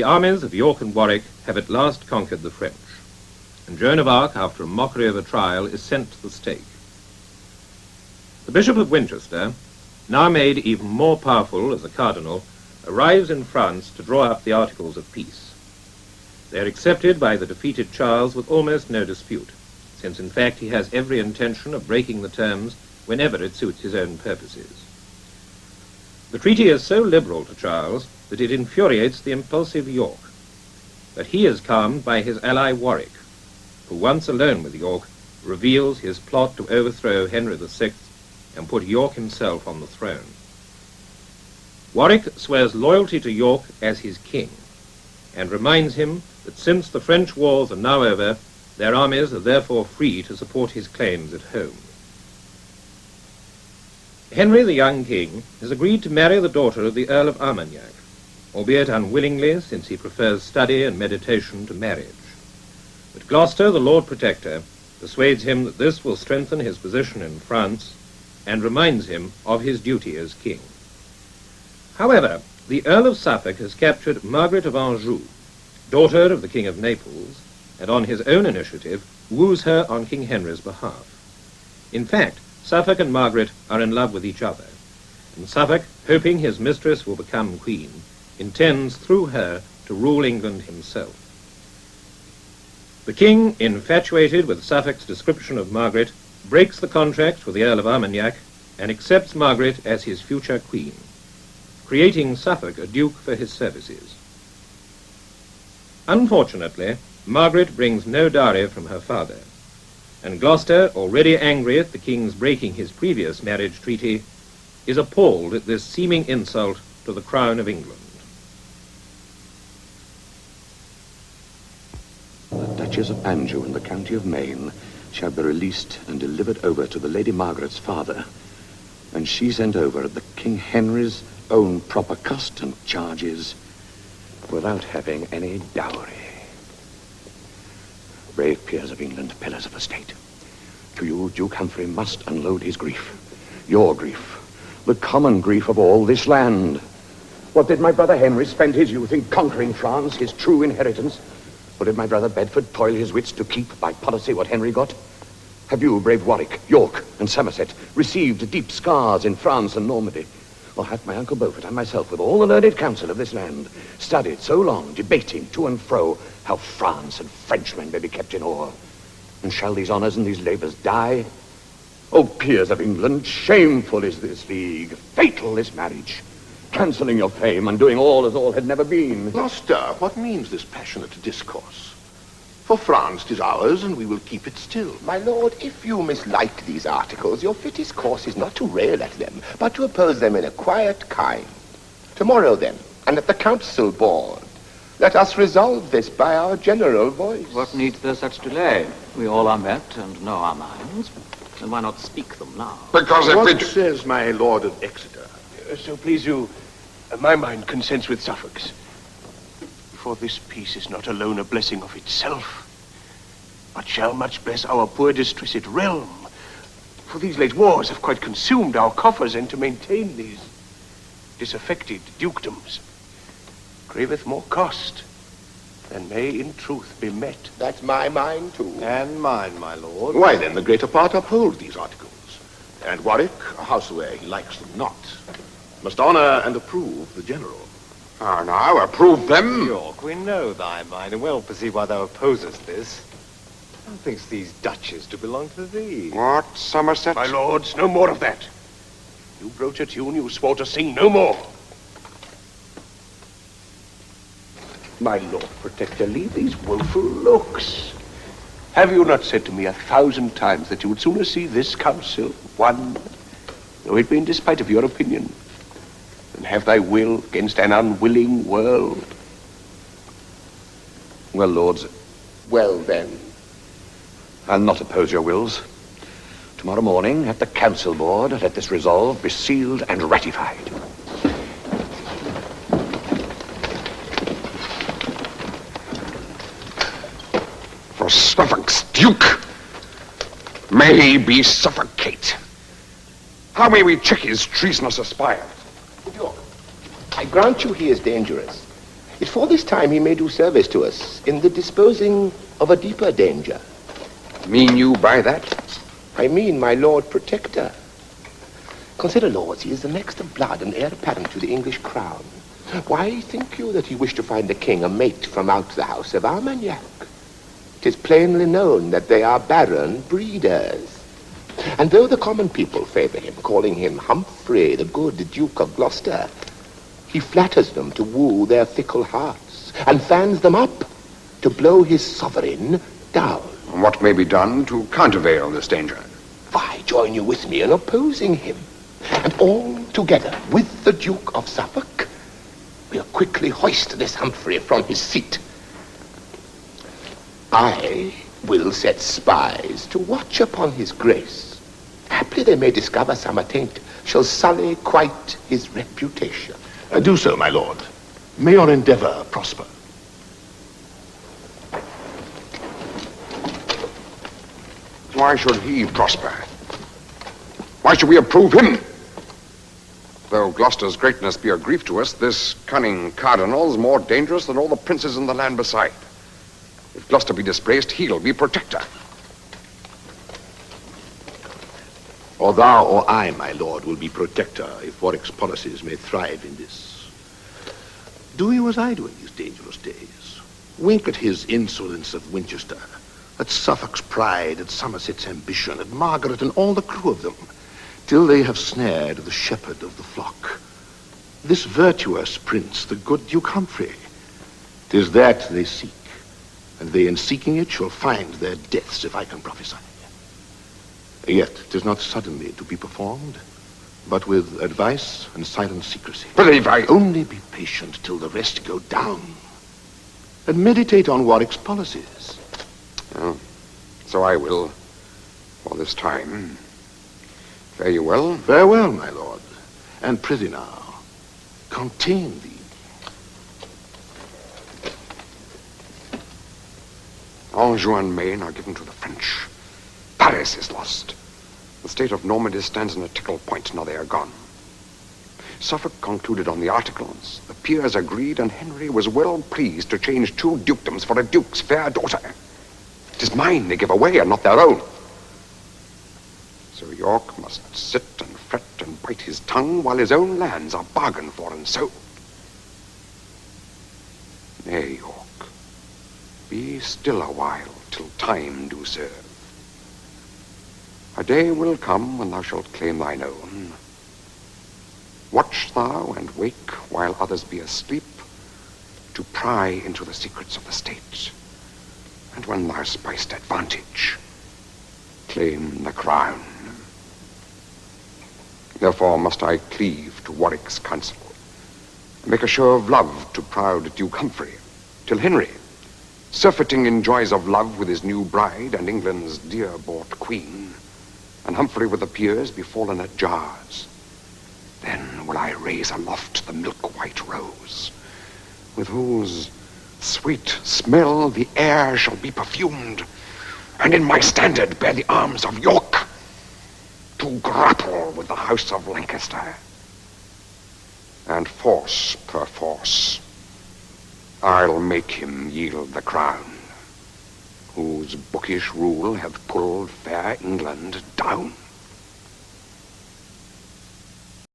armies of York and Warwick have at last conquered the French, and Joan of Arc, after a mockery of a trial, is sent to the stake. The Bishop of Winchester, now made even more powerful as a cardinal, arrives in France to draw up the Articles of Peace. They are accepted by the defeated Charles with almost no dispute, since in fact he has every intention of breaking the terms whenever it suits his own purposes. The treaty is so liberal to Charles that it infuriates the impulsive York, but he is calmed by his ally Warwick, who once alone with York reveals his plot to overthrow Henry VI and put York himself on the throne. Warwick swears loyalty to York as his king and reminds him that since the French wars are now over, their armies are therefore free to support his claims at home. Henry, the young king, has agreed to marry the daughter of the Earl of Armagnac, albeit unwillingly, since he prefers study and meditation to marriage. But Gloucester, the Lord Protector, persuades him that this will strengthen his position in France and reminds him of his duty as king. However, the Earl of Suffolk has captured Margaret of Anjou, daughter of the King of Naples, and on his own initiative woos her on King Henry's behalf. In fact, Suffolk and Margaret are in love with each other, and Suffolk, hoping his mistress will become queen, intends through her to rule England himself. The king, infatuated with Suffolk's description of Margaret, breaks the contract with the Earl of Armagnac and accepts Margaret as his future queen, creating Suffolk a duke for his services. Unfortunately, Margaret brings no dowry from her father, and Gloucester, already angry at the king's breaking his previous marriage treaty, is appalled at this seeming insult to the crown of England. The Duchess of Anjou in the county of Maine shall be released and delivered over to the Lady Margaret's father, and she sent over at the King Henry's own proper cost and charges, without having any dowry. Brave peers of England, pillars of the state, to you Duke Humphrey must unload his grief, your grief, the common grief of all this land. What did my brother Henry spend his youth in conquering France, his true inheritance? Or did my brother Bedford toil his wits to keep by policy what Henry got? Have you, brave Warwick, York, and Somerset, received deep scars in France and Normandy? Or hath my uncle Beaufort and myself, with all the learned counsel of this land, studied so long, debating to and fro, how France and Frenchmen may be kept in awe? And shall these honours and these labours die? O peers of England, shameful is this league, fatal this marriage, cancelling your fame and doing all as all had never been. Gloucester, what means this passionate discourse? For France 'tis ours, and we will keep it still. My lord, if you mislike these articles, your fittest course is not to rail at them, but to oppose them in a quiet kind. Tomorrow, then, and at the council board, let us resolve this by our general voice. What needs there such delay? We all are met and know our minds, and why not speak them now? Because if What says my lord of Exeter? So please you, my mind consents with Suffolk's. For this peace is not alone a blessing of itself, but shall much bless our poor distressed realm. For these late wars have quite consumed our coffers, and to maintain these disaffected dukedoms craveth more cost than may in truth be met. That's my mind, too. And mine, my lord. Why then the greater part uphold these articles, and Warwick, howsoever he likes them not, must honour and approve the general. Ah, now, approve them. York, we know thy mind, and well perceive why thou opposest this. Thou thinkst these duchies to belong to thee. What, Somerset? My lords, no more of that. You broach a tune, you swore to sing no more. My lord protector, leave these woeful looks. Have you not said to me 1,000 times that you would sooner see this council won, though it be in despite of your opinion, than have thy will against an unwilling world? Well, lords, Well, then. I'll not oppose your wills. Tomorrow morning, at the council board, let this resolve be sealed and ratified. For Suffolk's duke, may he be suffocate. How may we check his treasonous aspire? York, I grant you he is dangerous, Yet for this time he may do service to us in the disposing of a deeper danger. Mean you by that? I mean my Lord Protector. Consider, lords, he is the next of blood and heir apparent to the English crown. Why think you that he wished to find the king a mate from out the house of Armagnac? 'Tis plainly known that they are barren breeders. And though the common people favor him, calling him Humphrey, the good Duke of Gloucester, he flatters them to woo their fickle hearts, and fans them up to blow his sovereign down. What may be done to countervail this danger? Why, join you with me in opposing him, and all together, with the Duke of Suffolk, we'll quickly hoist this Humphrey from his seat. I will set spies to watch upon his grace. Haply they may discover some attaint shall sully quite his reputation. Do so, my lord. May your endeavor prosper. Why should he prosper? Why should we approve him? Though Gloucester's greatness be a grief to us, this cunning cardinal's more dangerous than all the princes in the land beside. If Gloucester be disgraced, he'll be protector. Or thou or I, my lord, will be protector if Warwick's policies may thrive in this. Do you as I do in these dangerous days. Wink at his insolence of Winchester, at Suffolk's pride, at Somerset's ambition, at Margaret and all the crew of them, till they have snared the shepherd of the flock. This virtuous prince, the good Duke Humphrey, 'tis that they seek, and they in seeking it shall find their deaths, if I can prophesy. Yet 'tis not suddenly to be performed, but with advice and silent secrecy. Believe I... Only be patient till the rest go down, and meditate on Warwick's policies. Oh, so I will, for this time. Fare you well? Farewell, my lord, and prithee now, contain thee. Anjou and Maine are given to the French. Paris is lost. The state of Normandy stands in a tickle point, now they are gone. Suffolk concluded on the articles. The peers agreed, and Henry was well pleased to change 2 dukedoms for a duke's fair daughter. 'Tis mine they give away, and not their own. So York must sit and fret and bite his tongue while his own lands are bargained for and sold. Nay, York, be still a while till time do serve. A day will come when thou shalt claim thine own. Watch thou and wake while others be asleep, to pry into the secrets of the state. And when thou spiced advantage, claim the crown. Therefore must I cleave to Warwick's counsel, and make a show of love to proud Duke Humphrey, till Henry, surfeiting in joys of love with his new bride and England's dear-bought queen, and Humphrey with the peers be fallen at jars. Then will I raise aloft the milk-white rose, with whose sweet smell the air shall be perfumed, and in my standard bear the arms of York, to grapple with the house of Lancaster. And force per force, I'll make him yield the crown, whose bookish rule hath pulled fair England down.